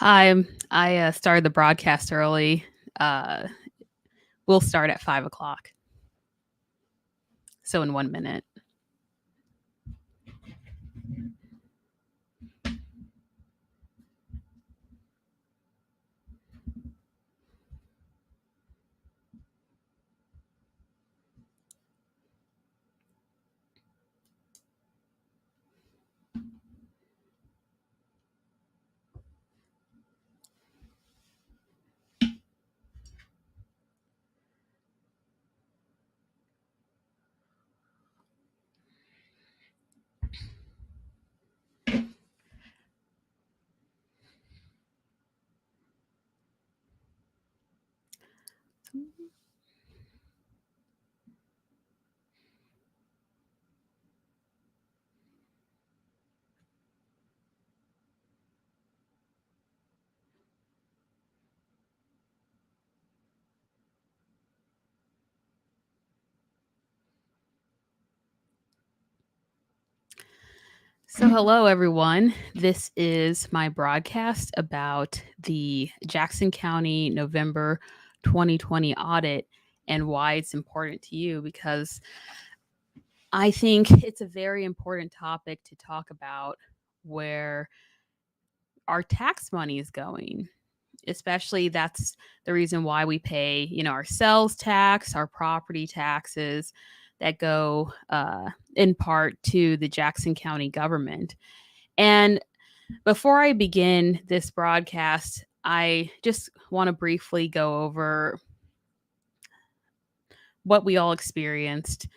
Hi, I started the broadcast early. Uh, we'll start at 5 o'clock. So in 1 minute. So hello everyone. This is my broadcast about the Jackson County November 2020 audit and why it's important to you, because I think it's a very important topic to talk about, where our tax money is going. Especially that's the reason why we pay, our sales tax, our property taxes that go in part to the Jackson County government. And before I begin this broadcast, I just want to briefly go over what we all experienced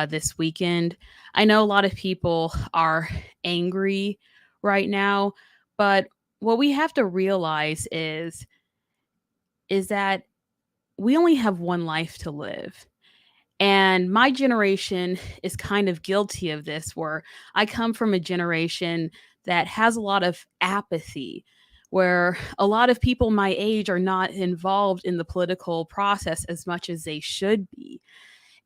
this weekend. I know a lot of people are angry right now, but what we have to realize is that we only have one life to live. And my generation is kind of guilty of this, where I come from a generation that has a lot of apathy, where a lot of people my age are not involved in the political process as much as they should be.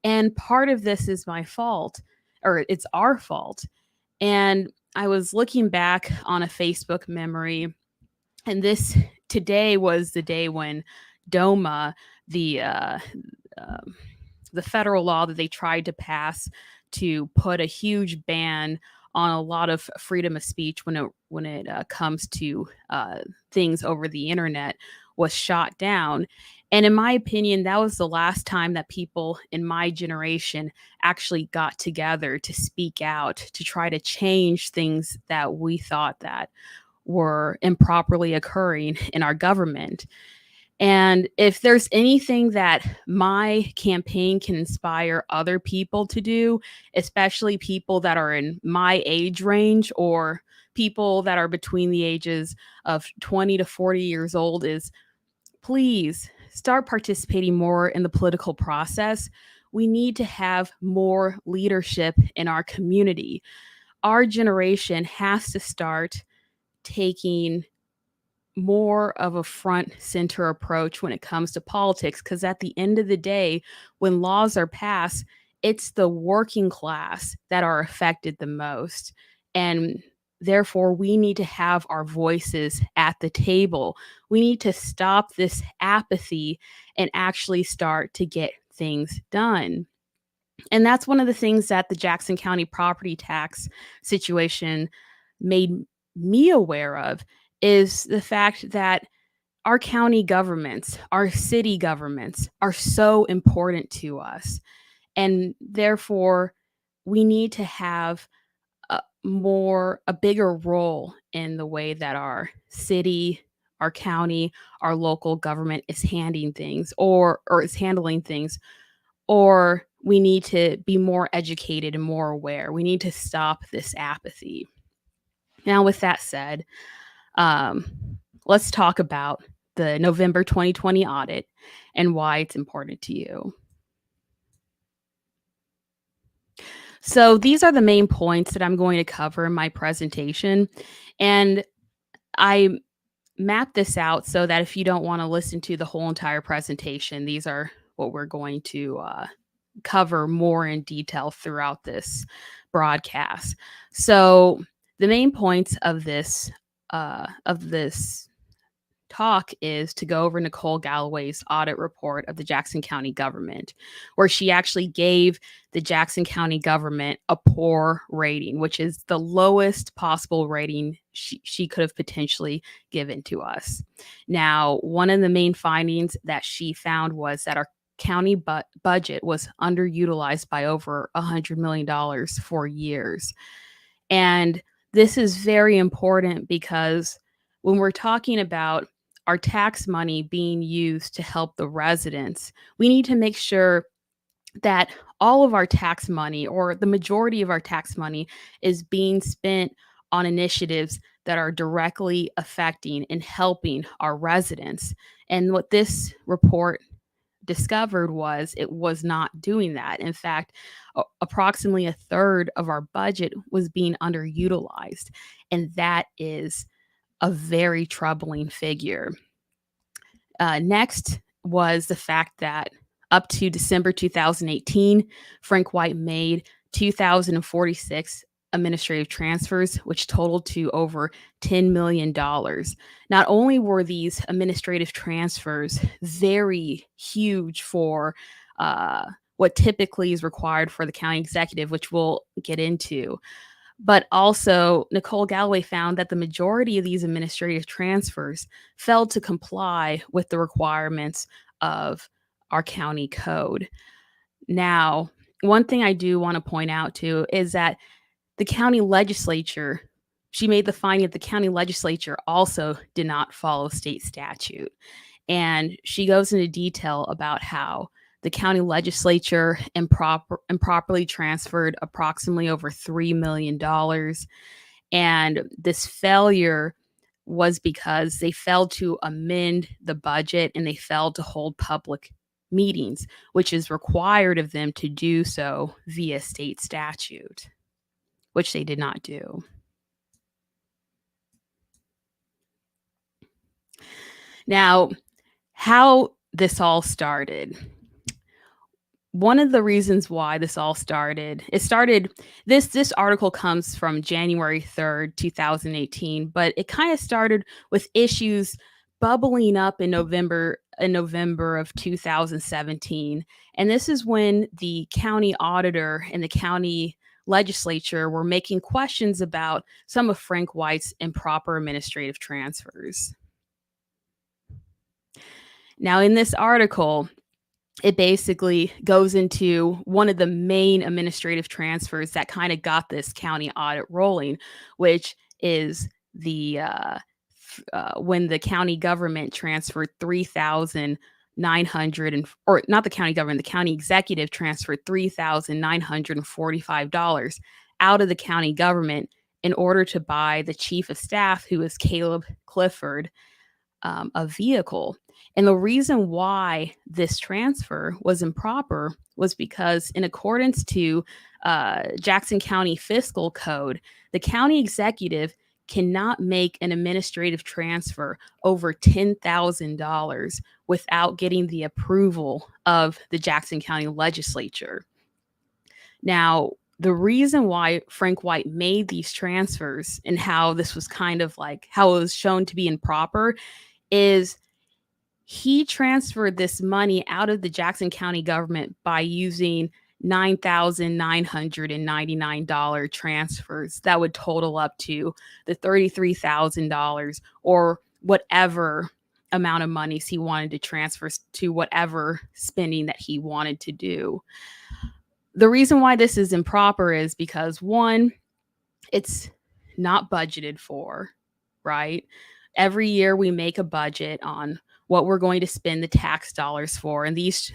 And part of this is my fault, or it's our fault. And I was looking back on a Facebook memory, and this today was the day when DOMA, the uh, the federal law that they tried to pass to put a huge ban on a lot of freedom of speech when it comes to things over the internet, was shot down. And in my opinion, that was the last time that people in my generation actually got together to speak out, to try to change things that we thought that were improperly occurring in our government. And if there's anything that my campaign can inspire other people to do, especially people that are in my age range or people that are between the ages of 20 to 40 years old, is please start participating more in the political process. We need to have more leadership in our community. Our generation has to start taking more of a front center approach when it comes to politics, because at the end of the day, when laws are passed, it's the working class that are affected the most. And therefore, we need to have our voices at the table. We need to stop this apathy and actually start to get things done. And that's one of the things that the Jackson County property tax situation made me aware of, is the fact that our county governments, our city governments are so important to us. And therefore, we need to have a bigger role in the way that our city, our county, our local government is handling things, or is handling things, or we need to be more educated and more aware. We need to stop this apathy. Now, with that said, um, let's talk about the November 2020 audit and why it's important to you. So, these are the main points that I'm going to cover in my presentation. And I mapped this out so that if you don't want to listen to the whole entire presentation, these are what we're going to cover more in detail throughout this broadcast. So the main points of this talk is to go over Nicole Galloway's audit report of the Jackson County government, where she actually gave the Jackson County government a poor rating, which is the lowest possible rating she could have potentially given to us. Now, one of the main findings that she found was that our county budget was underutilized by over $100 million for years. And this is very important because when we're talking about our tax money being used to help the residents, we need to make sure that all of our tax money, or the majority of our tax money, is being spent on initiatives that are directly affecting and helping our residents. And what this report discovered was it was not doing that. In fact, approximately a third of our budget was being underutilized. And that is a very troubling figure. Next was the fact that up to December 2018, Frank White made 2,046 administrative transfers, which totaled to over $10 million. Not only were these administrative transfers very huge for what typically is required for the county executive, which we'll get into, but also Nicole Galloway found that the majority of these administrative transfers failed to comply with the requirements of our county code. Now, one thing I do want to point out too is that the county legislature, she made the finding that the county legislature also did not follow state statute. And she goes into detail about how the county legislature improperly transferred approximately over $3 million. And this failure was because they failed to amend the budget and they failed to hold public meetings, which is required of them to do so via state statute, which they did not do. Now, how this all started. One of the reasons why this all started, this article comes from January 3rd, 2018, but it kind of started with issues bubbling up in November of 2017. And this is when the county auditor and the county legislature were making questions about some of Frank White's improper administrative transfers. Now, in this article, it basically goes into one of the main administrative transfers that kind of got this county audit rolling, which is the when the county government transferred 3,900 or not the county government, the county executive transferred $3,945 out of the county government in order to buy the chief of staff, who is Caleb Clifford, a vehicle. And the reason why this transfer was improper was because, in accordance to Jackson County Fiscal Code, the county executive cannot make an administrative transfer over $10,000 without getting the approval of the Jackson County legislature. Now, the reason why Frank White made these transfers and how this was kind of like how it was shown to be improper is he transferred this money out of the Jackson County government by using $9,999 transfers that would total up to the $33,000 or whatever amount of monies he wanted to transfer to whatever spending that he wanted to do. The reason why this is improper is because, one, it's not budgeted for, right? Every year we make a budget on what we're going to spend the tax dollars for. And this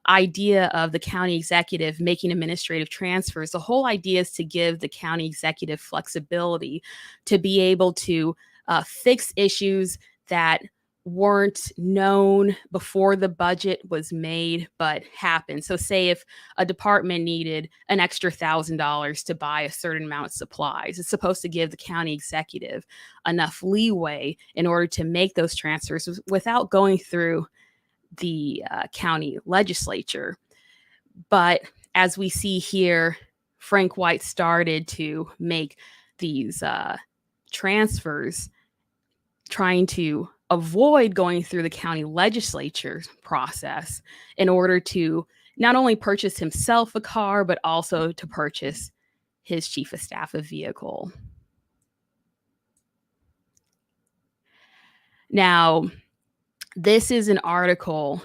idea of the county executive making administrative transfers, the whole idea is to give the county executive flexibility to be able to fix issues that weren't known before the budget was made, but happened. So say if a department needed an extra $1,000 to buy a certain amount of supplies, it's supposed to give the county executive enough leeway in order to make those transfers without going through the county legislature. But as we see here, Frank White started to make these transfers trying to avoid going through the county legislature process in order to not only purchase himself a car, but also to purchase his chief of staff a vehicle. Now, this is an article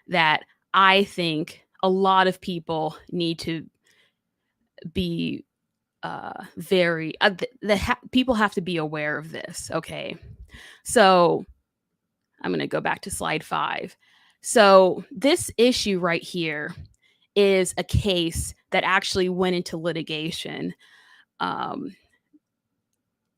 that I think a lot of people need to be people have to be aware of this. Okay. So I'm going to go back to slide 5. So this issue right here is a case that actually went into litigation.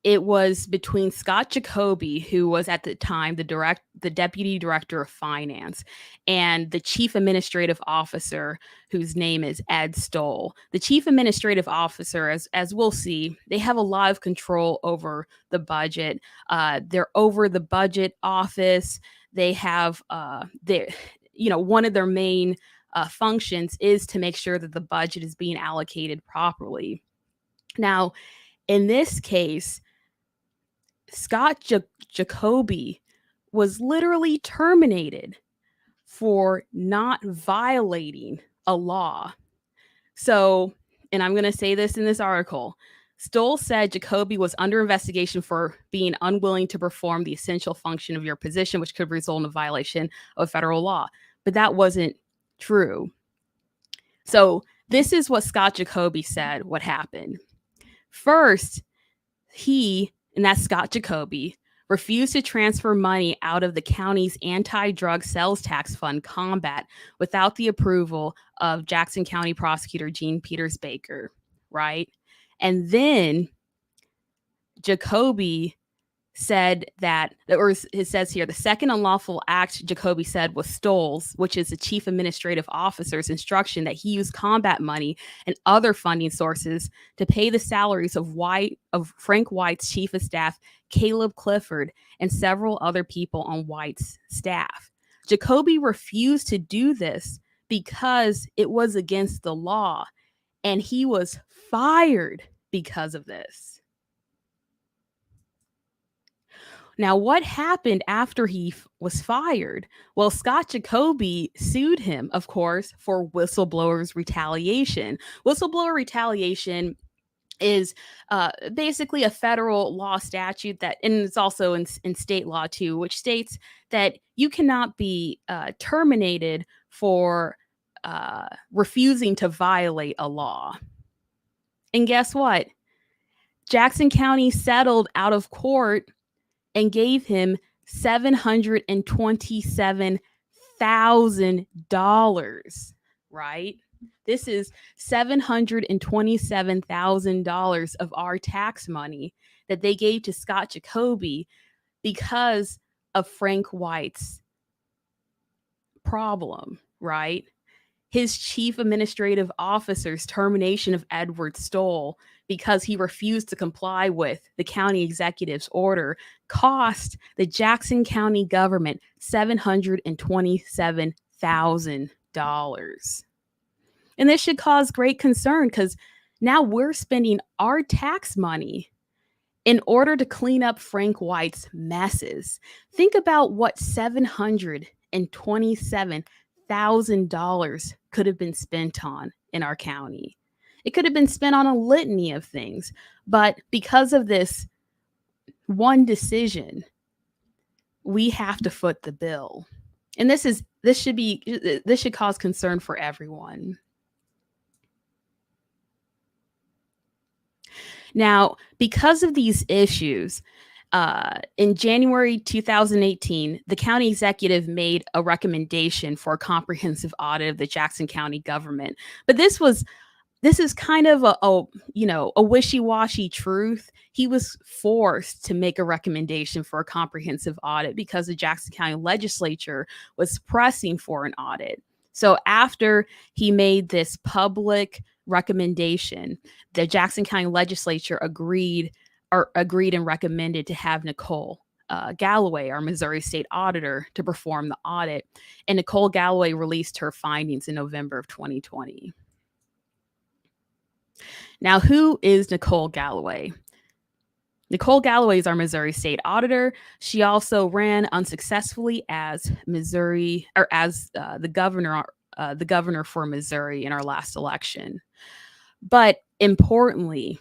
It was between Scott Jacoby, who was at the time the deputy director of finance, and the chief administrative officer, whose name is Ed Stoll. The chief administrative officer, as we'll see, they have a lot of control over the budget. They're over the budget office. They have one of their main functions is to make sure that the budget is being allocated properly. Now, in this case, Scott Jacoby was literally terminated for not violating a law. So, and I'm going to say this in this article, Stoll said Jacoby was under investigation for being unwilling to perform the essential function of your position, which could result in a violation of federal law. But that wasn't true. So this is what Scott Jacoby said what happened. First, and that's Scott Jacoby, refused to transfer money out of the county's anti-drug sales tax fund, Combat, without the approval of Jackson County Prosecutor Gene Peters Baker, right? And then Jacoby said it says here, the second unlawful act Jacoby said was Stoll's, which is the chief administrative officer's instruction that he use Combat money and other funding sources to pay the salaries of Frank White's chief of staff, Caleb Clifford, and several other people on White's staff. Jacoby refused to do this because it was against the law, and he was fired because of this. Now, what happened after he was fired? Well, Scott Jacoby sued him, of course, for whistleblowers retaliation. Whistleblower retaliation is basically a federal law statute and it's also in state law too, which states that you cannot be terminated for refusing to violate a law. And guess what? Jackson County settled out of court and gave him $727,000, right? This is $727,000 of our tax money that they gave to Scott Jacoby because of Frank White's problem, right? His chief administrative officer's termination of Edward Stoll because he refused to comply with the county executive's order cost the Jackson County government $727,000. And this should cause great concern because now we're spending our tax money in order to clean up Frank White's messes. Think about what $727,000 could have been spent on in our county. It could have been spent on a litany of things, but because of this one decision, we have to foot the bill. And this should cause concern for everyone. Now, because of these issues, in January 2018, the county executive made a recommendation for a comprehensive audit of the Jackson County government. But this is kind of a wishy-washy truth. He was forced to make a recommendation for a comprehensive audit because the Jackson County legislature was pressing for an audit. So after he made this public recommendation, the Jackson County legislature agreed and recommended to have Nicole Galloway, our Missouri state auditor, to perform the audit. And Nicole Galloway released her findings in November of 2020. Now, who is Nicole Galloway? Nicole Galloway is our Missouri state auditor. She also ran unsuccessfully as Missouri or as the governor for Missouri in our last election. But importantly,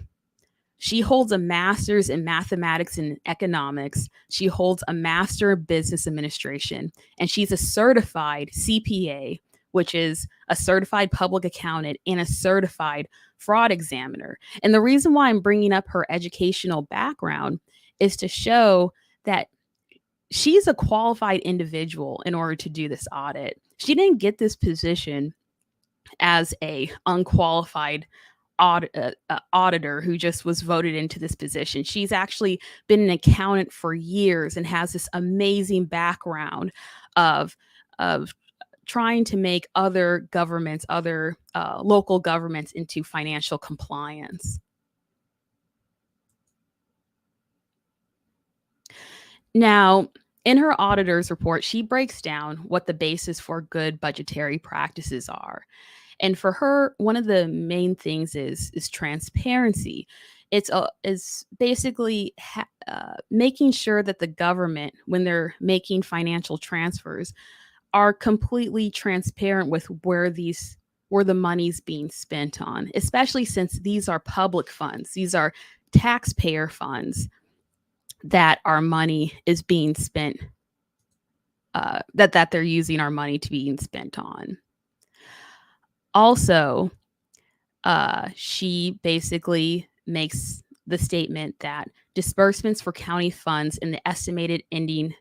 she holds a master's in mathematics and economics. She holds a master in business administration, and she's a certified CPA, which is a certified public accountant and a certified fraud examiner. And the reason why I'm bringing up her educational background is to show that she's a qualified individual in order to do this audit. She didn't get this position as a unqualified auditor who just was voted into this position. She's actually been an accountant for years and has this amazing background of of trying to make other governments, other local governments into financial compliance. Now, in her auditor's report, she breaks down what the basis for good budgetary practices are. And for her, one of the main things is transparency. Is basically making sure that the government, when they're making financial transfers, are completely transparent with where the money's being spent on, especially since these are public funds. These are taxpayer funds that our money is being spent that they're using our money to being spent on. Also, she basically makes the statement that disbursements for county funds in the estimated ending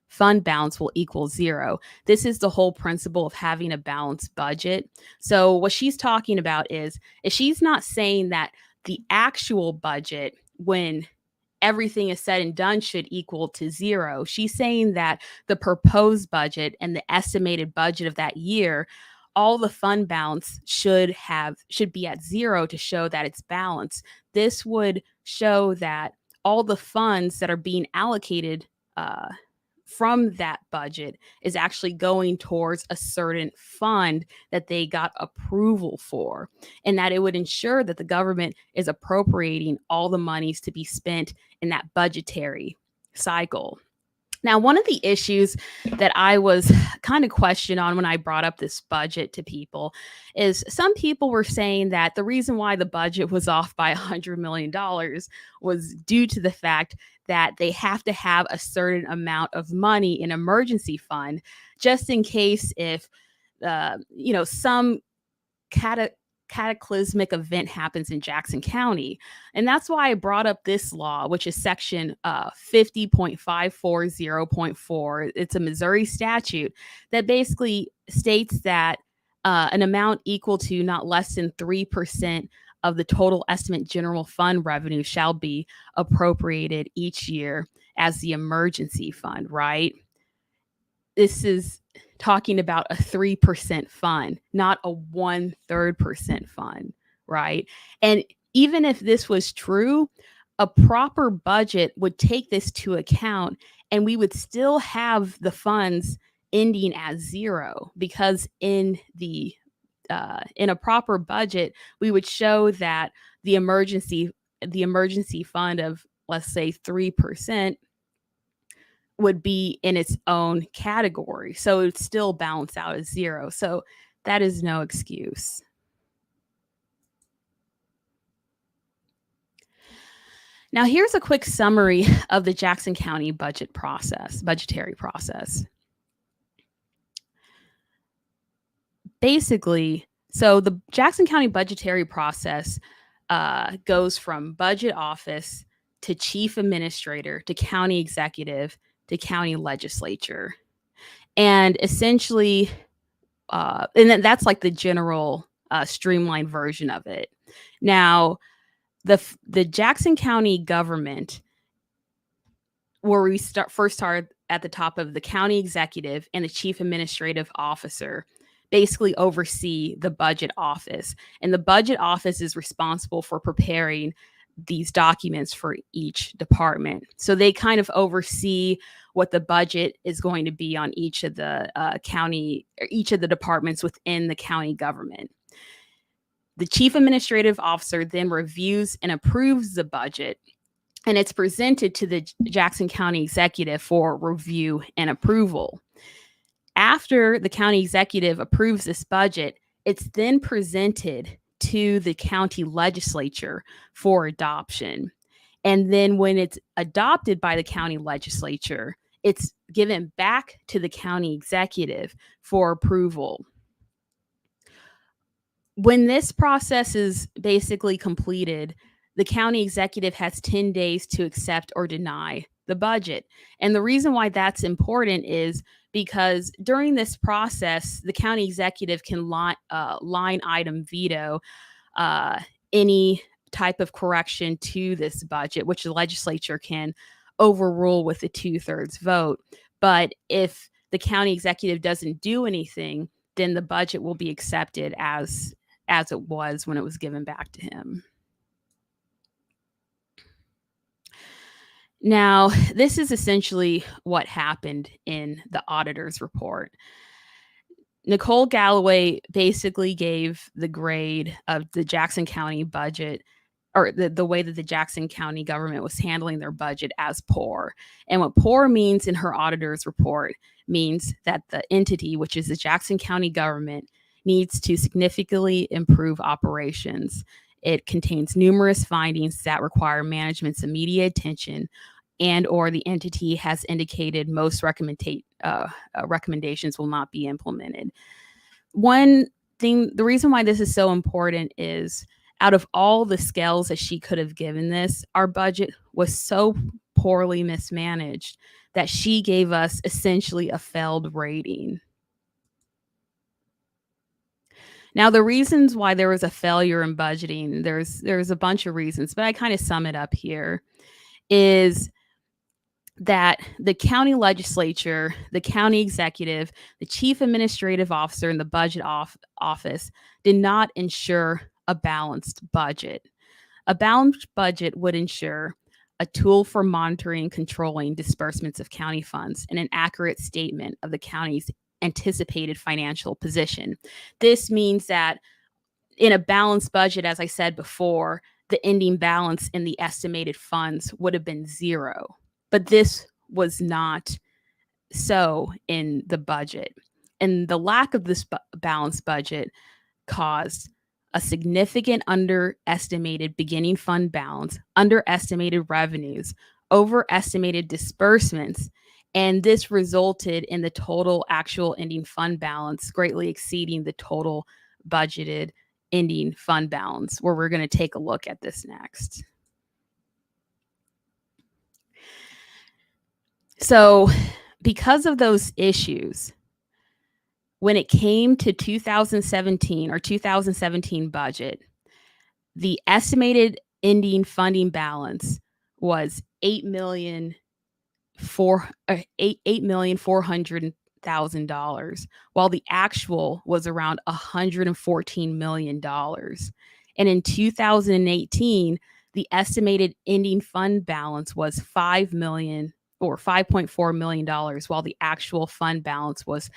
fund balance will equal zero. This is the whole principle of having a balanced budget. So what she's talking about is she's not saying that the actual budget, when everything is said and done, should equal to zero. She's saying that the proposed budget and the estimated budget of that year, all the fund balance should be at zero to show that it's balanced. This would show that all the funds that are being allocated from that budget is actually going towards a certain fund that they got approval for, and that it would ensure that the government is appropriating all the monies to be spent in that budgetary cycle. Now, one of the issues that I was kind of questioned on when I brought up this budget to people is some people were saying that the reason why the budget was off by $100 million was due to the fact that they have to have a certain amount of money in emergency fund just in case if some cataclysmic event happens in Jackson County. And that's why I brought up this law, which is section 50.540.4. It's a Missouri statute that basically states that an amount equal to not less than 3% of the total estimate general fund revenue shall be appropriated each year as the emergency fund, right? This is talking about a 3% fund, not a 1/3% fund, right? And even if this was true, a proper budget would take this to account and we would still have the funds ending at zero because in a proper budget, we would show that the emergency fund of, let's say, 3% would be in its own category. So it would still balance out as zero. So that is no excuse. Now, here's a quick summary of the Jackson County budgetary process. Basically, so the Jackson County budgetary process goes from budget office to chief administrator to county executive to county legislature. And essentially, and that's like the general streamlined version of it. Now, the Jackson County government, where we first start at the top of the county executive and the chief administrative officer, basically oversee the budget office. And the budget office is responsible for preparing these documents for each department. So they kind of oversee what the budget is going to be on each of the each of the departments within the county government. The chief administrative officer then reviews and approves the budget and it's presented to the Jackson County Executive for review and approval. After the county executive approves this budget, it's then presented to the county legislature for adoption. And then when it's adopted by the county legislature, it's given back to the county executive for approval. When this process is basically completed, the county executive has 10 days to accept or deny the budget. And the reason why that's important is because during this process, the county executive can line item veto any type of correction to this budget, which the legislature can overrule with a 2/3 vote. But if the county executive doesn't do anything, then the budget will be accepted as it was when it was given back to him. Now, this is essentially what happened in the auditor's report. Nicole Galloway basically gave the grade of the Jackson County budget, or the way that the Jackson County government was handling their budget, as poor. And what poor means in her auditor's report means that the entity, which is the Jackson County government, needs to significantly improve operations. It contains numerous findings that require management's immediate attention, and or the entity has indicated most recommendations will not be implemented. One thing, the reason why this is so important is out of all the scales that she could have given this, our budget was so poorly mismanaged that she gave us essentially a failed rating. Now, the reasons why there was a failure in budgeting, there's a bunch of reasons, but I kind of sum it up here, is that the county legislature, the county executive, the chief administrative officer, and the budget office did not ensure a balanced budget. A balanced budget would ensure a tool for monitoring and controlling disbursements of county funds and an accurate statement of the county's anticipated financial position. This means that in a balanced budget, as I said before, the ending balance in the estimated funds would have been zero. But this was not so in the budget. And the lack of this balanced budget caused a significant underestimated beginning fund balance, underestimated revenues, overestimated disbursements, and this resulted in the total actual ending fund balance greatly exceeding the total budgeted ending fund balance, where we're going to take a look at this next. So, because of those issues, when it came to 2017 budget, the estimated ending funding balance was $8,400,000, while the actual was around $114 million. And in 2018, the estimated ending fund balance was $5.4 million, while the actual fund balance was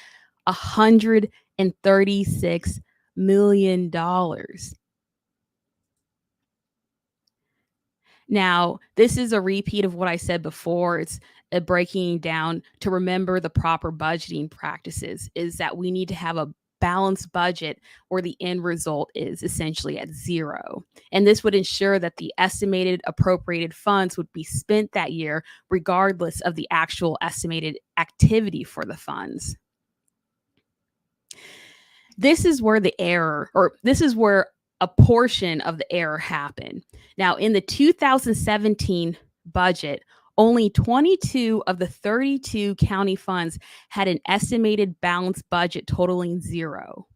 $136 million. Now, this is a repeat of what I said before. It's breaking down to remember the proper budgeting practices is that we need to have a balanced budget where the end result is essentially at zero. And this would ensure that the estimated appropriated funds would be spent that year, regardless of the actual estimated activity for the funds. This is where the error, or this is where a portion of the error happened. Now, in the 2017 budget, only 22 of the 32 county funds had an estimated balanced budget totaling zero.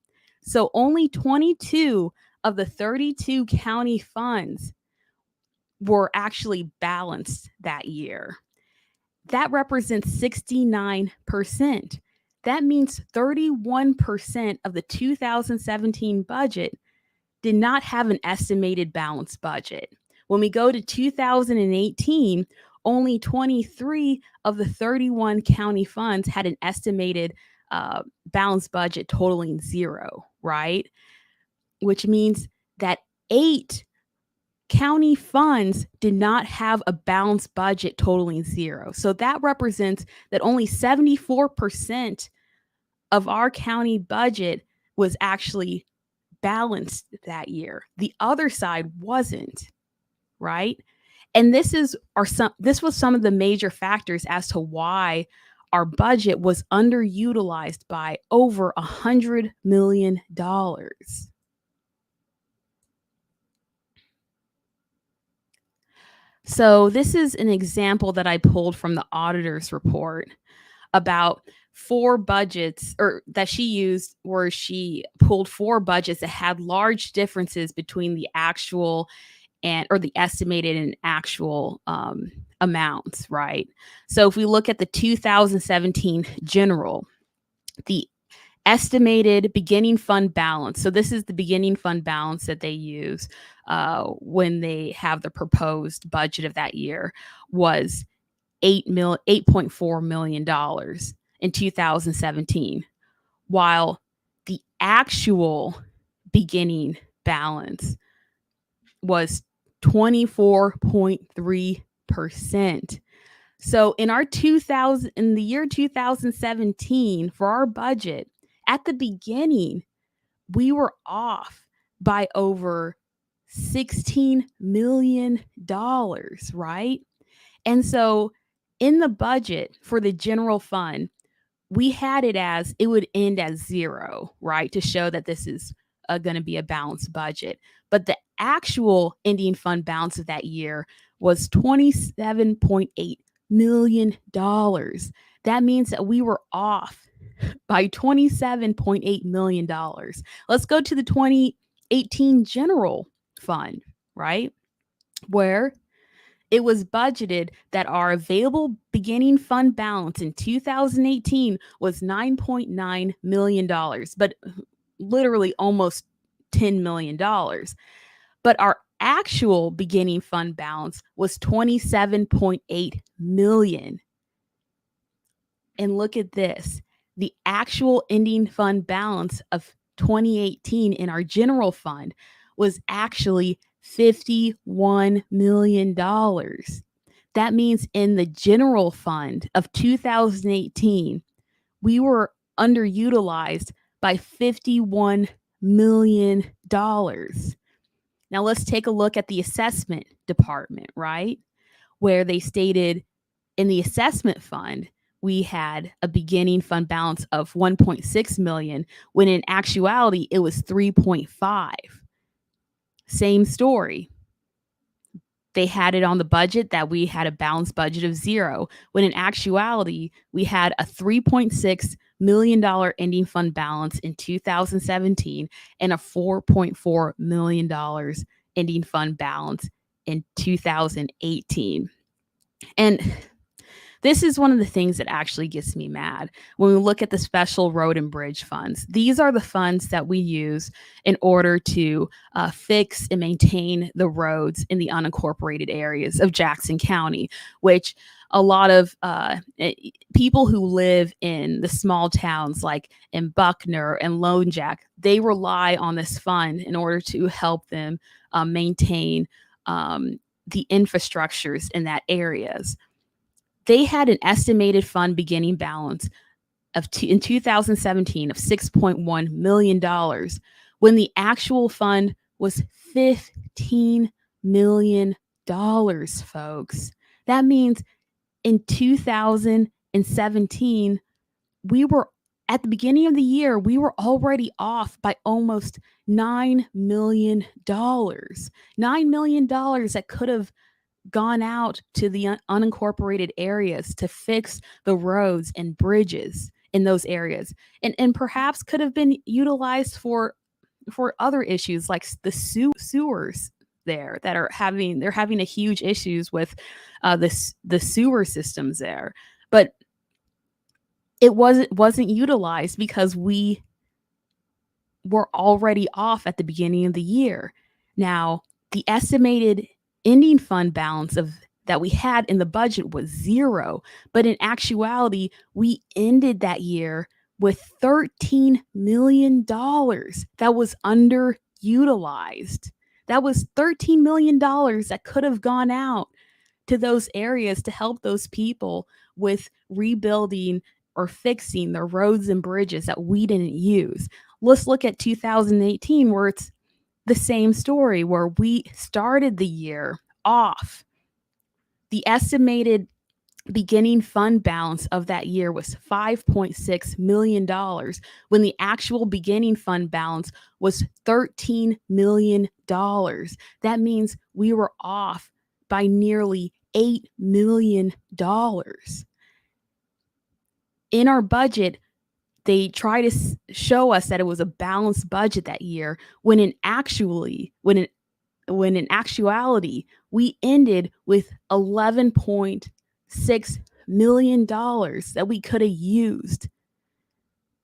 So only 22 of the 32 county funds were actually balanced that year. That represents 69%. That means 31% of the 2017 budget did not have an estimated balanced budget. When we go to 2018, only 23 of the 31 county funds had an estimated balanced budget totaling zero, right? Which means that 8 county funds did not have a balanced budget totaling zero. So that represents that only 74% of our county budget was actually balanced that year. The other side wasn't, right? And this was some of the major factors as to why our budget was underutilized by over $100 million. So this is an example that I pulled from the auditor's report about four budgets or that she used where she pulled four budgets that had large differences between the actual and or the estimated and actual amounts, right? So if we look at the 2017 general, the estimated beginning fund balance. So this is the beginning fund balance that they use when they have the proposed budget of that year was $8.4 million in 2017, while the actual beginning balance was 24.3%. So in the year 2017 for our budget, at the beginning, we were off by over $16 million, right? And so in the budget for the general fund, we had it as it would end as zero, right? To show that this is going to be a balanced budget. But the actual ending fund balance of that year was $27.8 million. That means that we were off by $27.8 million. Let's go to the 2018 general fund, right? Where it was budgeted that our available beginning fund balance in 2018 was $9.9 million, but literally almost $10 million. But our actual beginning fund balance was $27.8 million. And look at this. The actual ending fund balance of 2018 in our general fund was actually $51 million. That means in the general fund of 2018, we were underutilized by $51 million. Now let's take a look at the assessment department, right? Where they stated in the assessment fund, we had a beginning fund balance of 1.6 million, when in actuality it was 3.5. Same story. They had it on the budget that we had a balanced budget of zero, when in actuality we had a $3.6 million ending fund balance in 2017 and a $4.4 million ending fund balance in 2018. And this is one of the things that actually gets me mad when we look at the special road and bridge funds. These are the funds that we use in order to fix and maintain the roads in the unincorporated areas of Jackson County, which a lot of people who live in the small towns like in Buckner and Lone Jack, they rely on this fund in order to help them maintain the infrastructures in that areas. They had an estimated fund beginning balance in 2017 of $6.1 million, when the actual fund was $15 million, folks. That means in 2017, we were at the beginning of the year, we were already off by almost $9 million. $9 million that could have gone out to the unincorporated areas to fix the roads and bridges in those areas, and perhaps could have been utilized for other issues like the sewers there that they're having a huge issues with the sewer systems there, but it wasn't utilized because we were already off at the beginning of the year. Now, the estimated ending fund balance of that we had in the budget was zero, but in actuality, we ended that year with $13 million that was underutilized. That was $13 million that could have gone out to those areas to help those people with rebuilding or fixing the roads and bridges that we didn't use. Let's look at 2018, where it's the same story, where we started the year off. The estimated beginning fund balance of that year was $5.6 million when the actual beginning fund balance was $13 million. That means we were off by nearly $8 million. In our budget, they try to show us that it was a balanced budget that year when in actuality, we ended with $11.6 million that we could have used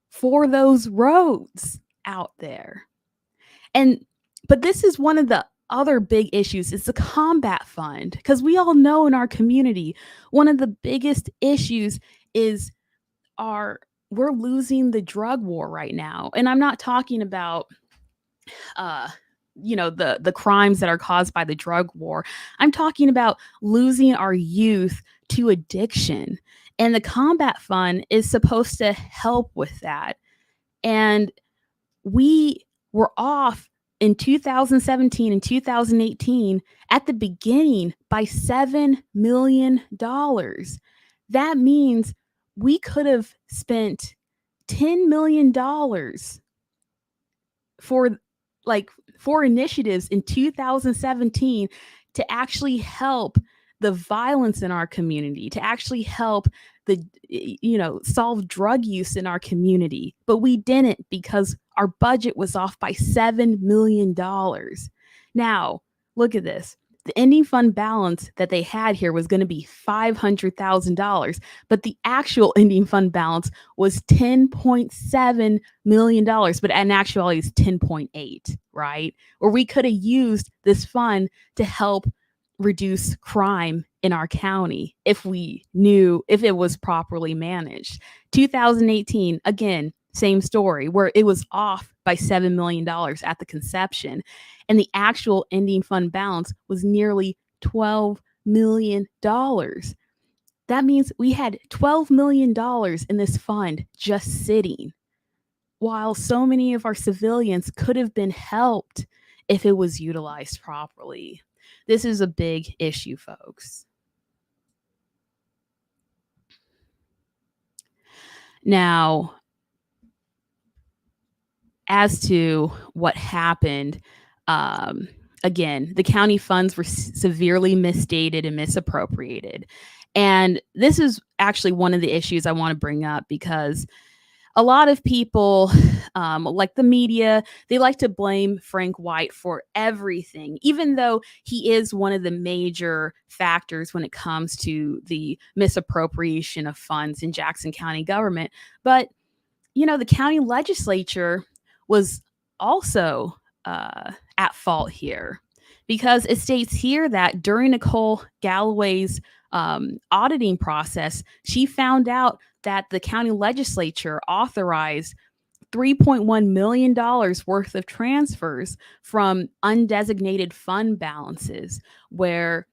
for those roads out there. And but this is one of the other big issues is the combat fund, because we all know in our community one of the biggest issues is our we're losing the drug war right now. And I'm not talking about uh the crimes that are caused by the drug war. I'm talking about losing our youth to addiction. And the combat fund is supposed to help with that. And we were off in 2017 and 2018 at the beginning by $7 million. That means we could have spent $10 million for for initiatives in 2017 to actually help the violence in our community, to actually help the solve drug use in our community. But we didn't, because our budget was off by $7 million. Now, look at this. The ending fund balance that they had here was going to be $500,000, but the actual ending fund balance was $10.7 million, but in actuality it's 10.8, right? Or we could have used this fund to help reduce crime in our county if it was properly managed. 2018, again, same story, where it was off by $7 million at the conception, and the actual ending fund balance was nearly $12 million. That means we had $12 million in this fund just sitting, while so many of our civilians could have been helped if it was utilized properly. This is a big issue, folks. Now, as to what happened, again, the county funds were severely misstated and misappropriated. And this is actually one of the issues I want to bring up, because a lot of people, like the media, they like to blame Frank White for everything, even though he is one of the major factors when it comes to the misappropriation of funds in Jackson County government. But, the county legislature was also at fault here, because it states here that during Nicole Galloway's auditing process, she found out that the county legislature authorized $3.1 million worth of transfers from undesignated fund balances, where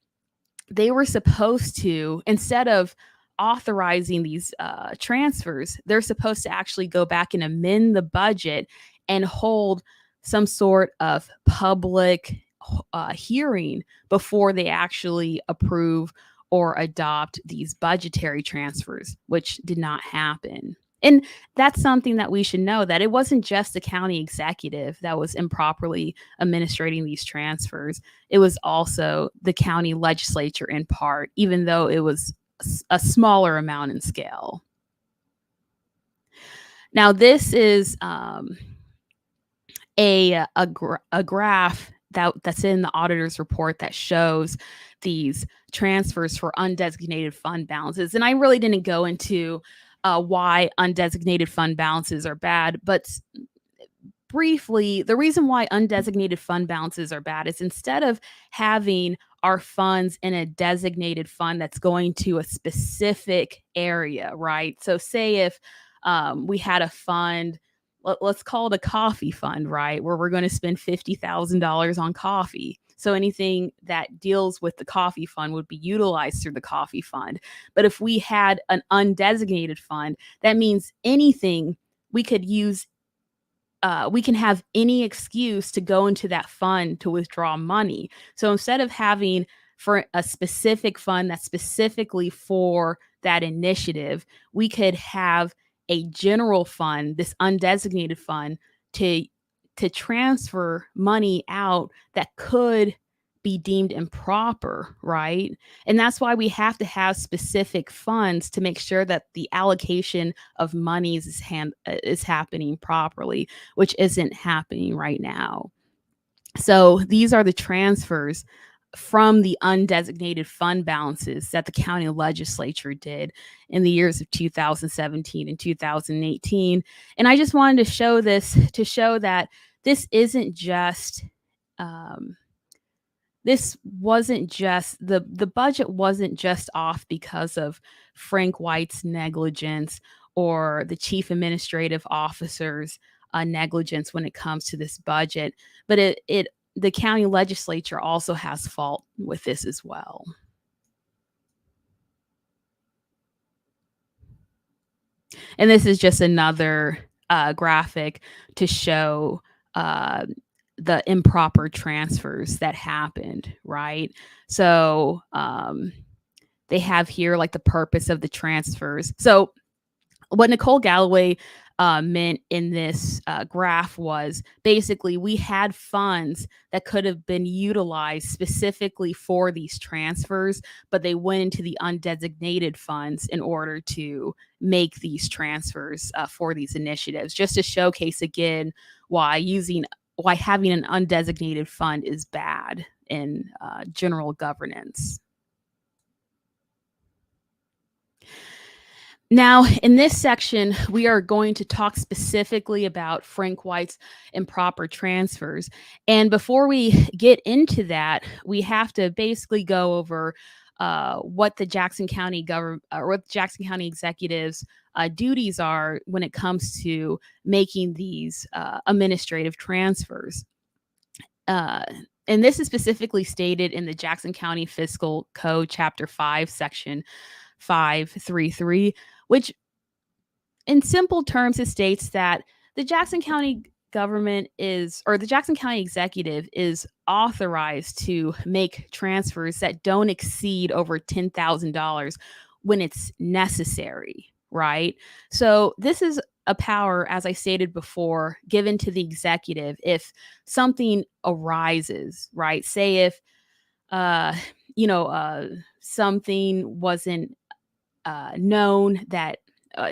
they were supposed to, instead of authorizing these transfers, they're supposed to actually go back and amend the budget and hold some sort of public hearing before they actually approve or adopt these budgetary transfers, which did not happen. And that's something that we should know, that it wasn't just the county executive that was improperly administrating these transfers. It was also the county legislature in part, even though it was a smaller amount in scale. Now, this is a graph that's in the auditor's report that shows these transfers for undesignated fund balances. And I really didn't go into why undesignated fund balances are bad, but briefly, the reason why undesignated fund balances are bad is, instead of having our funds in a designated fund that's going to a specific area, right? So say if we had a fund let's call it a coffee fund, right? Where we're going to spend $50,000 on coffee. So anything that deals with the coffee fund would be utilized through the coffee fund. But if we had an undesignated fund, that means anything we could use, we can have any excuse to go into that fund to withdraw money. So instead of having for a specific fund that's specifically for that initiative, we could have a general fund, this undesignated fund, to transfer money out that could be deemed improper, right? And that's why we have to have specific funds to make sure that the allocation of monies is happening properly, which isn't happening right now. So these are the transfers from the undesignated fund balances that the county legislature did in the years of 2017 and 2018. And I just wanted to show this to show that this isn't just um, this wasn't just the budget wasn't just off because of Frank White's negligence or the chief administrative officer's negligence when it comes to this budget, but it the county legislature also has fault with this as well. And this is just another graphic to show uh, the improper transfers that happened, right? So they have here like the purpose of the transfers. So what Nicole Galloway meant in this graph was basically we had funds that could have been utilized specifically for these transfers, but they went into the undesignated funds in order to make these transfers for these initiatives, just to showcase again why having an undesignated fund is bad in general governance. Now, in this section, we are going to talk specifically about Frank White's improper transfers. And before we get into that, we have to basically go over what the Jackson County what Jackson County executives' duties are when it comes to making these administrative transfers. And this is specifically stated in the Jackson County Fiscal Code, Chapter 5, Section 533, which in simple terms, it states that the Jackson County government or the Jackson County executive is authorized to make transfers that don't exceed over $10,000 when it's necessary, right? So this is a power, as I stated before, given to the executive if something arises, right? Say if, uh, something wasn't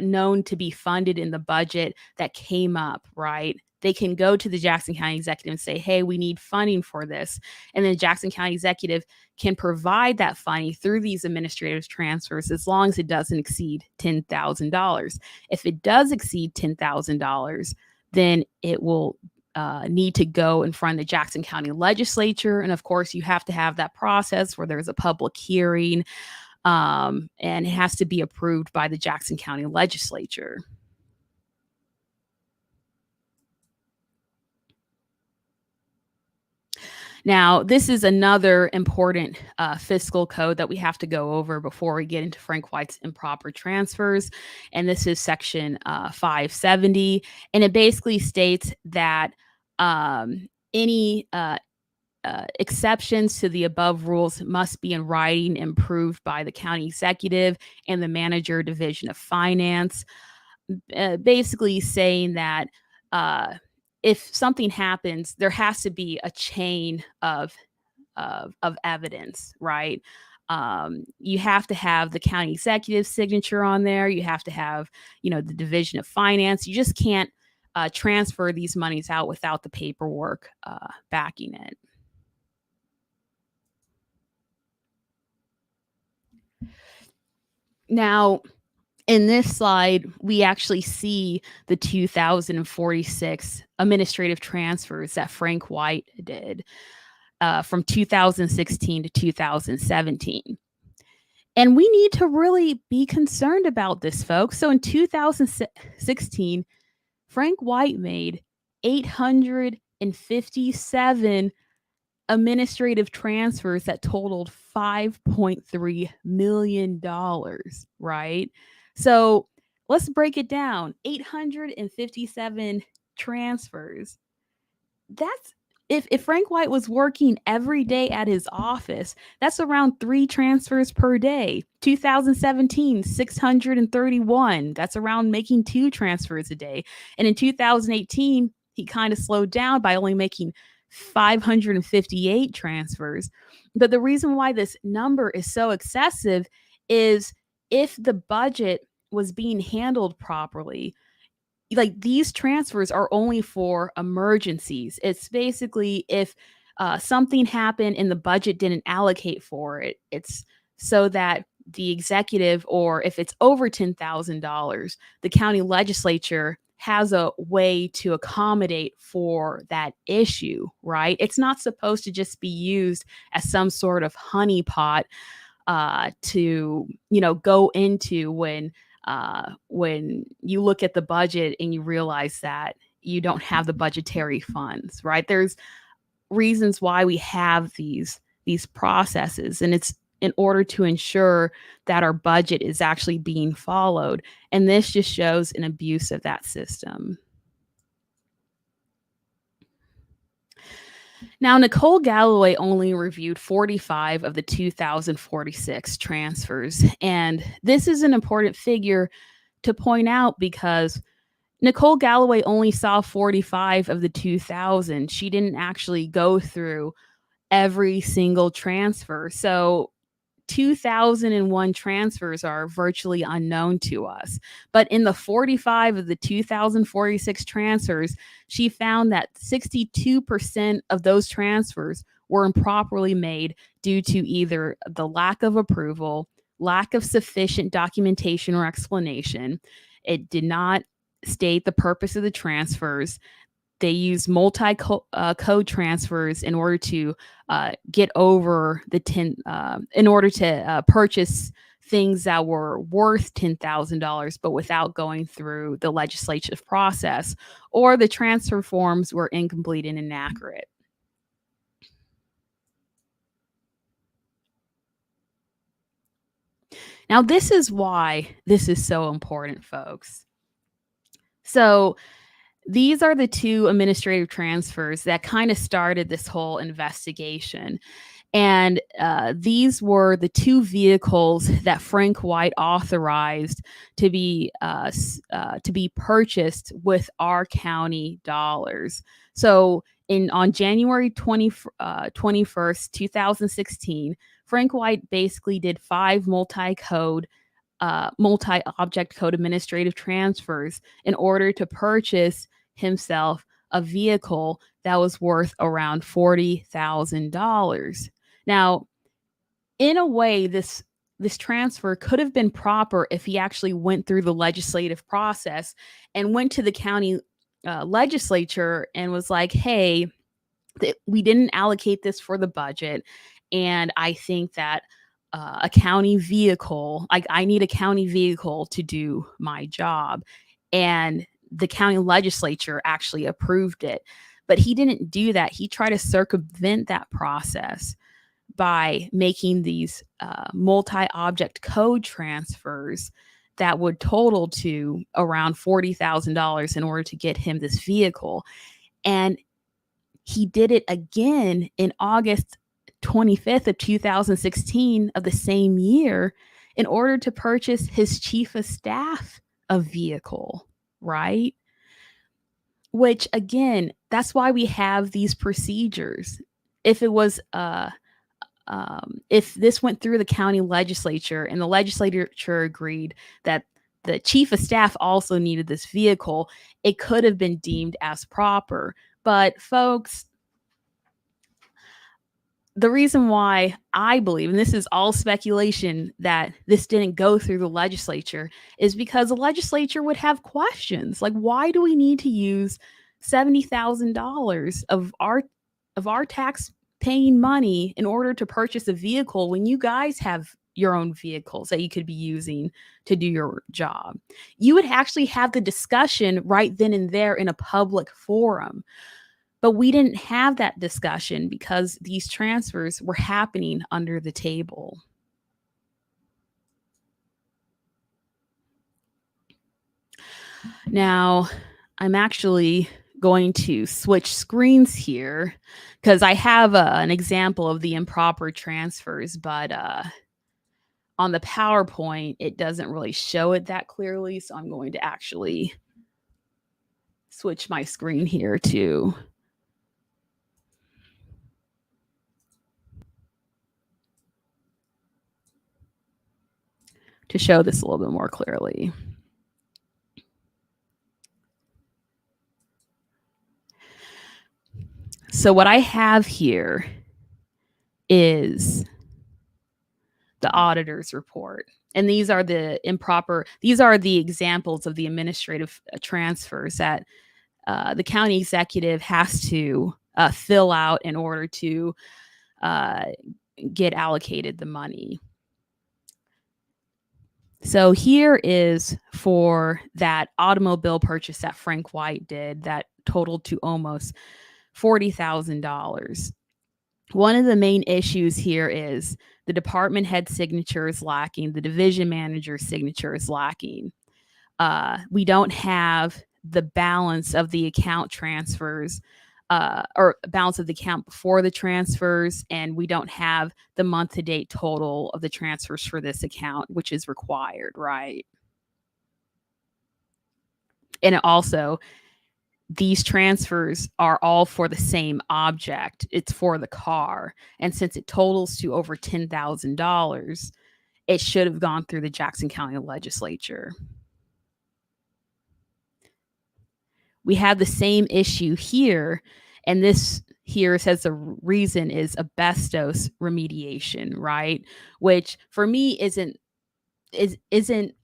known to be funded in the budget that came up, right? They can go to the Jackson County executive and say, hey, we need funding for this. And then the Jackson County executive can provide that funding through these administrative transfers as long as it doesn't exceed $10,000. If it does exceed $10,000, then it will need to go in front of the Jackson County legislature. And of course, you have to have that process where there's a public hearing. And it has to be approved by the Jackson County legislature. Now, this is another important fiscal code that we have to go over before we get into Frank White's improper transfers. And this is Section 570. And it basically states that any exceptions to the above rules must be in writing and approved by the county executive and the manager division of finance. Basically saying that if something happens, there has to be a chain of evidence, right? You have to have the county executive signature on there. You have to have, the division of finance. You just can't transfer these monies out without the paperwork backing it. Now, in this slide, we actually see the 2046 administrative transfers that Frank White did from 2016 to 2017. And we need to really be concerned about this, folks. So in 2016, Frank White made 857 administrative transfers that totaled $5.3 million, right? So let's break it down. 857 transfers. That's if Frank White was working every day at his office, that's around 3 transfers per day. 2017, 631. That's around making 2 transfers a day. And in 2018, he kind of slowed down by only making 558 transfers. But the reason why this number is so excessive is if the budget was being handled properly, like these transfers are only for emergencies. It's basically if something happened and the budget didn't allocate for it, it's so that the executive, or if it's over $10,000, the county legislature has a way to accommodate for that issue, right? It's not supposed to just be used as some sort of honeypot to go into when you look at the budget and you realize that you don't have the budgetary funds, right? There's reasons why we have these processes, and it's in order to ensure that our budget is actually being followed. And this just shows an abuse of that system. Now, Nicole Galloway only reviewed 45 of the 2,046 transfers. And this is an important figure to point out because Nicole Galloway only saw 45 of the 2,000. She didn't actually go through every single transfer. So 2001 transfers are virtually unknown to us. But in the 45 of the 2,046 transfers, she found that 62% of those transfers were improperly made due to either the lack of approval, lack of sufficient documentation or explanation. It did not state the purpose of the transfers. They use multi-code transfers in order to get over the 10, in order to purchase things that were worth $10,000, but without going through the legislative process, or the transfer forms were incomplete and inaccurate. Now, this is why this is so important, folks. So, these are the 2 administrative transfers that kind of started this whole investigation. And these were the 2 vehicles that Frank White authorized to be purchased with our county dollars. So on January 21st, 2016, Frank White basically did 5 multi-object code administrative transfers in order to purchase himself a vehicle that was worth around $40,000. Now, in a way, this transfer could have been proper if he actually went through the legislative process and went to the county legislature and was like, "Hey, we didn't allocate this for the budget, and I think that a county vehicle, like I need a county vehicle to do my job," and the county legislature actually approved it. But he didn't do that. He tried to circumvent that process by making these multi-object code transfers that would total to around $40,000 in order to get him this vehicle. And he did it again in August 25th of 2016 of the same year in order to purchase his chief of staff a vehicle, right? Which again, that's why we have these procedures. If it was if this went through the county legislature and the legislature agreed that the chief of staff also needed this vehicle, it could have been deemed as proper. But folks, the reason why I believe, and this is all speculation, that this didn't go through the legislature is because the legislature would have questions like, why do we need to use $70,000 of our tax paying money in order to purchase a vehicle when you guys have your own vehicles that you could be using to do your job. You would actually have the discussion right then and there in a public forum. But we didn't have that discussion because these transfers were happening under the table. Now, I'm actually going to switch screens here because I have an example of the improper transfers, but on the PowerPoint, it doesn't really show it that clearly. So I'm going to actually switch my screen here to show this a little bit more clearly. So what I have here is the auditor's report. And these are the examples of the administrative transfers that the county executive has to fill out in order to get allocated the money. So here is for that automobile purchase that Frank White did that totaled to almost $40,000. One of the main issues here is the department head signature is lacking, the division manager's signature is lacking. We don't have the balance of the account transfers or balance of the account before the transfers, and we don't have the month-to-date total of the transfers for this account, which is required, right? And also, these transfers are all for the same object. It's for the car. And since it totals to over $10,000, it should have gone through the Jackson County legislature. We have the same issue here, and this here says the reason is asbestos remediation, right? Which for me isn't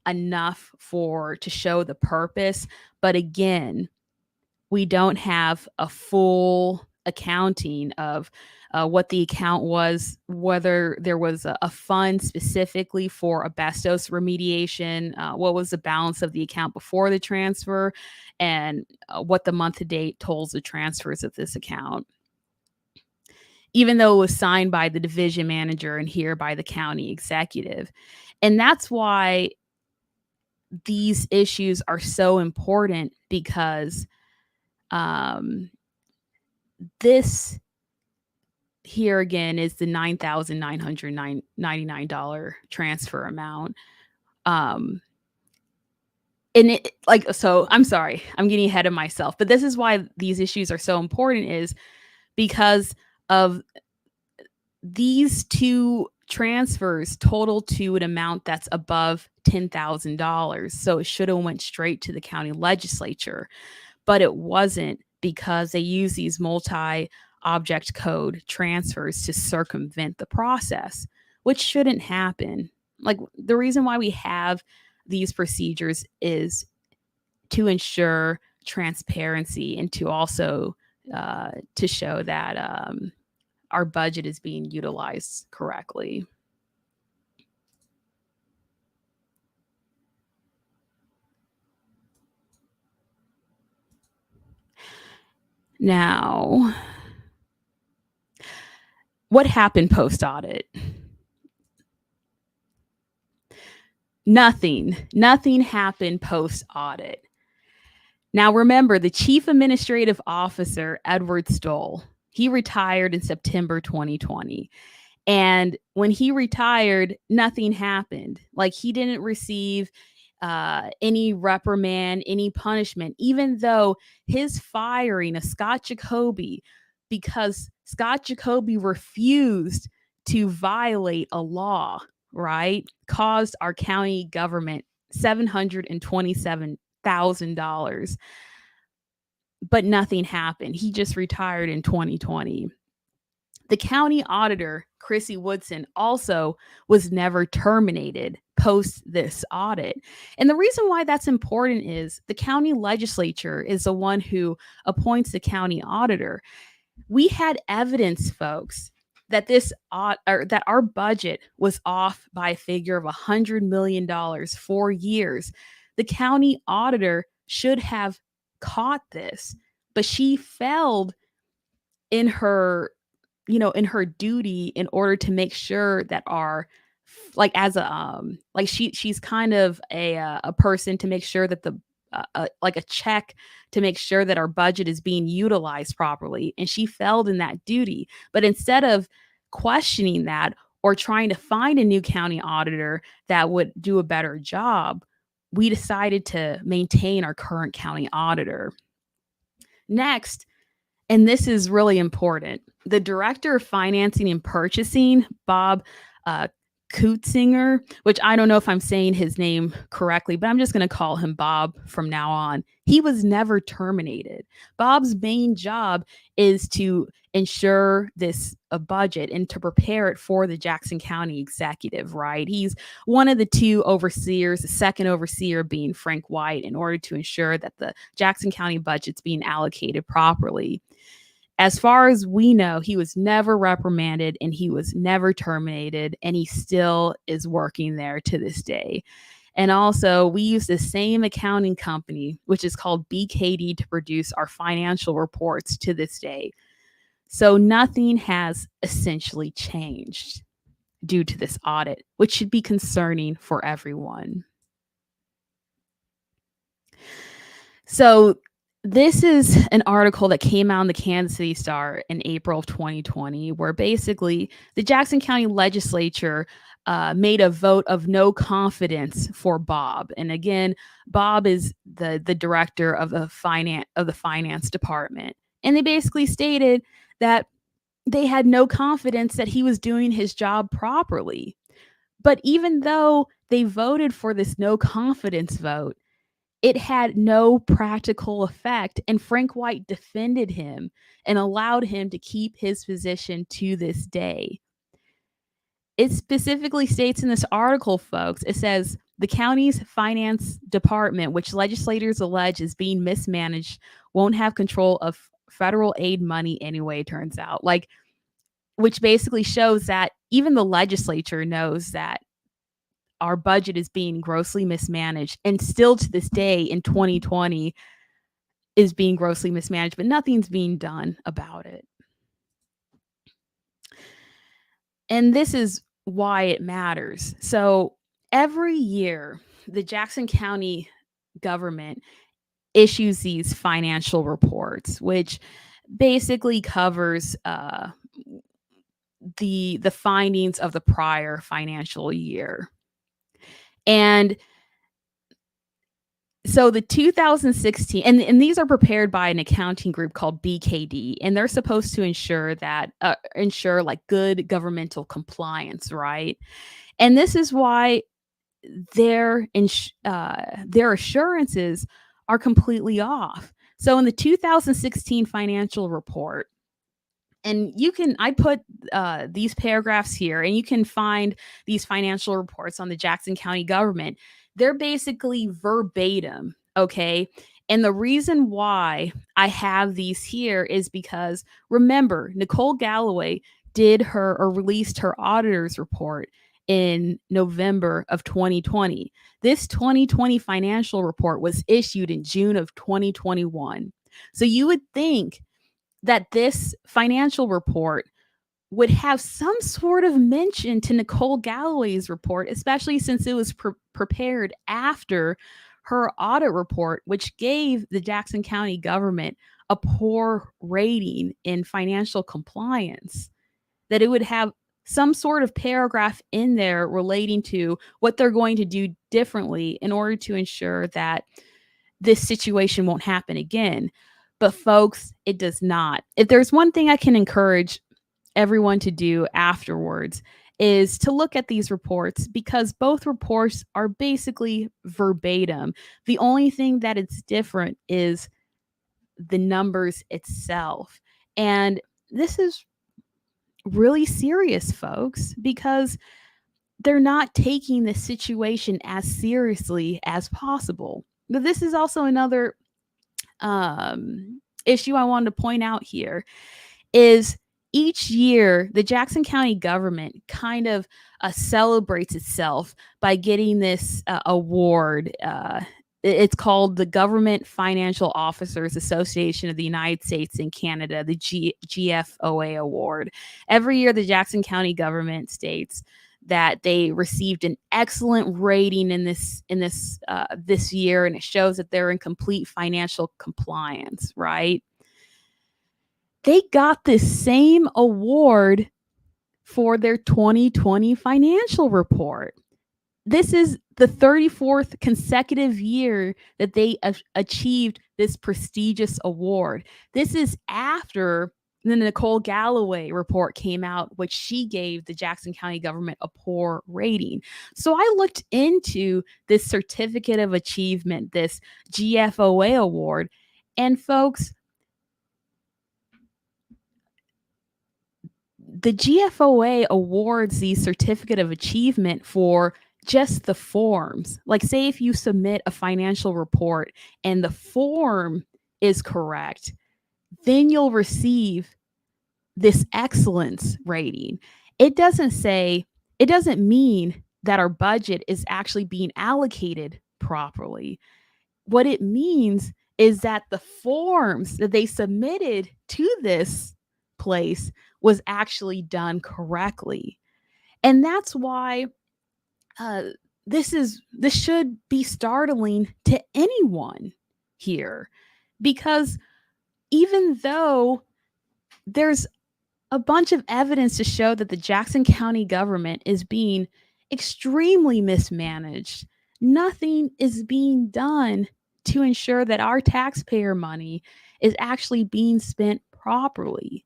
enough to show the purpose, but again, we don't have a full accounting of what the account was, whether there was a fund specifically for asbestos remediation, what was the balance of the account before the transfer, and what the month-to-date totals of transfers of this account. Even though it was signed by the division manager and here by the county executive. And that's why these issues are so important, because this here again is the $9,999 transfer amount. And it, like, so I'm sorry, I'm getting ahead of myself, but this is why these issues are so important, is because of these two transfers total to an amount that's above $10,000. So it should have went straight to the county legislature, but it wasn't, because they use these multi-object code transfers to circumvent the process, which shouldn't happen. Like, the reason why we have these procedures is to ensure transparency and to also to show that our budget is being utilized correctly. Now, what happened post-audit? Nothing happened post-audit. Now, remember, the Chief Administrative Officer, Edward Stoll, he retired in September 2020. And when he retired, nothing happened. Like, he didn't receive any reprimand, any punishment, even though his firing of Scott Jacoby, because Scott Jacoby refused to violate a law, right, caused our county government $727,000. But nothing happened. He just retired in 2020. The county auditor, Chrissy Woodson, also was never terminated post this audit. And the reason why that's important is the county legislature is the one who appoints the county auditor. We had evidence, folks, that this or that our budget was off by a figure of $100 million for years. The county auditor should have caught this, but she failed in her in her duty in order to make sure that our like as a like she's kind of a person to make sure that the like a check to make sure that our budget is being utilized properly, and she failed in that duty. But instead of questioning that or trying to find a new county auditor that would do a better job, we decided to maintain our current county auditor. Next, and this is really important, the director of financing and purchasing, Bob uh, Kutzinger, which I don't know if I'm saying his name correctly, but I'm just going to call him Bob from now on. He was never terminated. Bob's main job is to ensure this a budget and to prepare it for the Jackson County executive, right? He's one of the two overseers, the second overseer being Frank White, in order to ensure that the Jackson County budget's being allocated properly. As far as we know, he was never reprimanded and he was never terminated, and he still is working there to this day. And also, we use the same accounting company, which is called BKD, to produce our financial reports to this day. So nothing has essentially changed due to this audit, which should be concerning for everyone. So this is an article that came out in the Kansas City Star in April of 2020, where basically the Jackson County Legislature made a vote of no confidence for Bob. And again, Bob is the director of the finance department, and they basically stated that they had no confidence that he was doing his job properly. But even though they voted for this no confidence vote, it had no practical effect, and Frank White defended him and allowed him to keep his position to this day. It specifically states in this article, folks, it says the county's finance department, which legislators allege is being mismanaged, won't have control of federal aid money anyway, turns out. Like, which basically shows that even the legislature knows that our budget is being grossly mismanaged, and still to this day in 2020 is being grossly mismanaged, but nothing's being done about it. And this is why it matters. So every year, the Jackson County government issues these financial reports, which basically covers the findings of the prior financial year. And so the 2016, and these are prepared by an accounting group called BKD, and they're supposed to ensure that ensure like good governmental compliance, right? And this is why their assurances are completely off. So in the 2016 financial report, and I put these paragraphs here, and you can find these financial reports on the Jackson County government. They're basically verbatim, okay? And the reason why I have these here is because, remember, Nicole Galloway did her or released her auditor's report in November of 2020. This 2020 financial report was issued in June of 2021. So you would think that this financial report would have some sort of mention to Nicole Galloway's report, especially since it was prepared after her audit report, which gave the Jackson County government a poor rating in financial compliance, that it would have some sort of paragraph in there relating to what they're going to do differently in order to ensure that this situation won't happen again. But folks, it does not. If there's one thing I can encourage everyone to do afterwards, is to look at these reports, because both reports are basically verbatim. The only thing that it's different is the numbers itself. And this is really serious, folks, because they're not taking the situation as seriously as possible. But this is also another issue I wanted to point out here is each year, the Jackson County government kind of celebrates itself by getting this award. It's called the Government Financial Officers Association of the United States and Canada, the GFOA Award. Every year, the Jackson County government states that they received an excellent rating in this year, and it shows that they're in complete financial compliance. Right? They got this same award for their 2020 financial report. This is the 34th consecutive year that they achieved this prestigious award. This is after the Nicole Galloway report came out, which she gave the Jackson County government a poor rating. So I looked into this certificate of achievement, this GFOA award, and folks, the GFOA awards the certificate of achievement for just the forms. Like, say if you submit a financial report and the form is correct, then you'll receive this excellence rating. It doesn't mean that our budget is actually being allocated properly. What it means is that the forms that they submitted to this place was actually done correctly. And that's why this should be startling to anyone here, because even though there's a bunch of evidence to show that the Jackson County government is being extremely mismanaged, nothing is being done to ensure that our taxpayer money is actually being spent properly.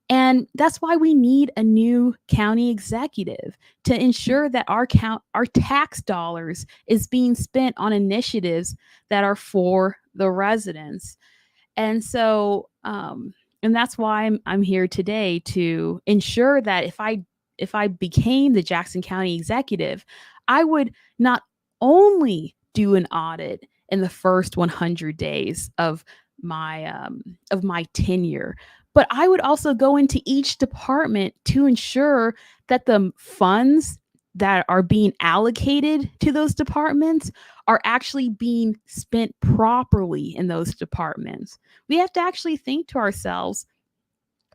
And that's why we need a new county executive to ensure that our tax dollars is being spent on initiatives that are for the residents. And so, and that's why I'm here today, to ensure that if I became the Jackson County executive, I would not only do an audit in the first 100 days of my tenure, but I would also go into each department to ensure that the funds that are being allocated to those departments are actually being spent properly in those departments. We have to actually think to ourselves,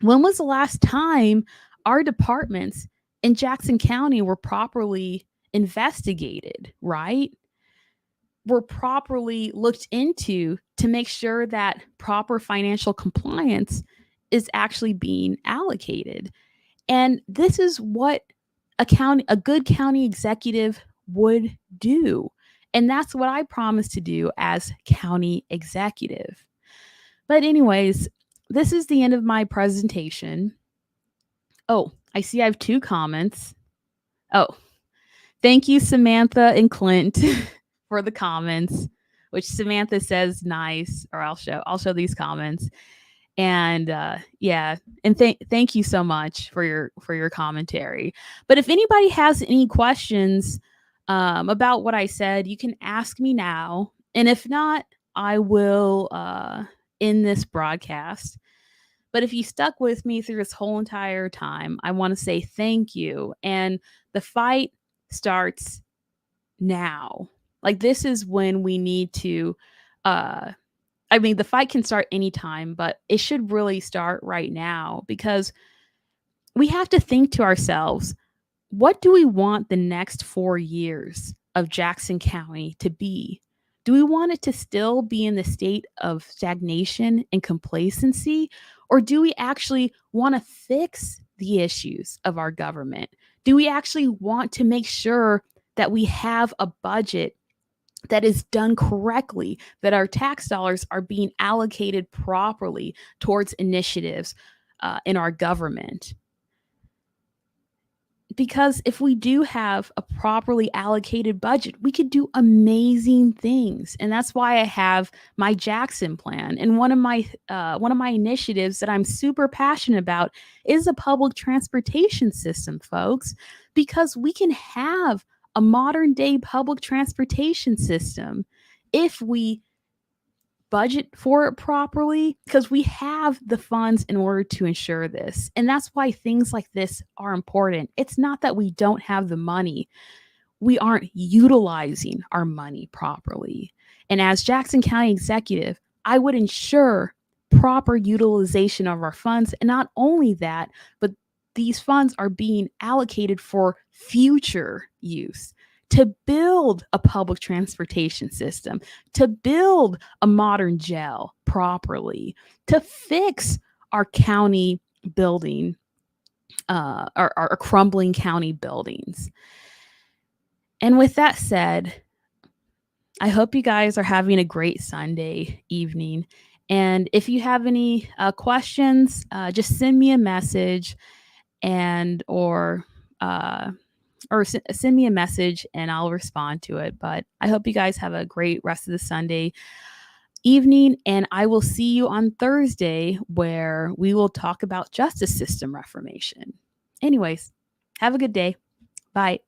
when was the last time our departments in Jackson County were properly investigated, right? Were properly looked into to make sure that proper financial compliance is actually being allocated. And this is what a good county executive would do. And that's what I promise to do as county executive. But anyways, this is the end of my presentation. Oh, I see I have 2 comments. Oh, thank you, Samantha and Clint, for the comments, which Samantha says nice, or I'll show these comments. And yeah, and thank you so much for your commentary. But if anybody has any questions about what I said, you can ask me now, and if not, I will end this broadcast. But if you stuck with me through this whole entire time, I want to say thank you. And the fight starts now. Like, this is when we need to the fight can start anytime, but it should really start right now, because we have to think to ourselves, what do we want the next 4 years of Jackson County to be? Do we want it to still be in the state of stagnation and complacency? Or do we actually want to fix the issues of our government? Do we actually want to make sure that we have a budget that is done correctly, that our tax dollars are being allocated properly towards initiatives in our government? Because if we do have a properly allocated budget, we could do amazing things. And that's why I have my Jackson plan. And one of my initiatives that I'm super passionate about is a public transportation system, folks, because we can have a modern day public transportation system if we budget for it properly because we have the funds in order to ensure this. And that's why things like this are important. It's not that we don't have the money, we aren't utilizing our money properly. And as Jackson County executive, I would ensure proper utilization of our funds. And not only that, but these funds are being allocated for future use to build a public transportation system, to build a modern jail properly, to fix our county building, our crumbling county buildings. And with that said, I hope you guys are having a great Sunday evening. And if you have any questions, just send me a message and uh, send me a message and I'll respond to it. But I hope you guys have a great rest of the Sunday evening, and I will see you on Thursday where we will talk about justice system reformation. Anyways, have a good day. Bye.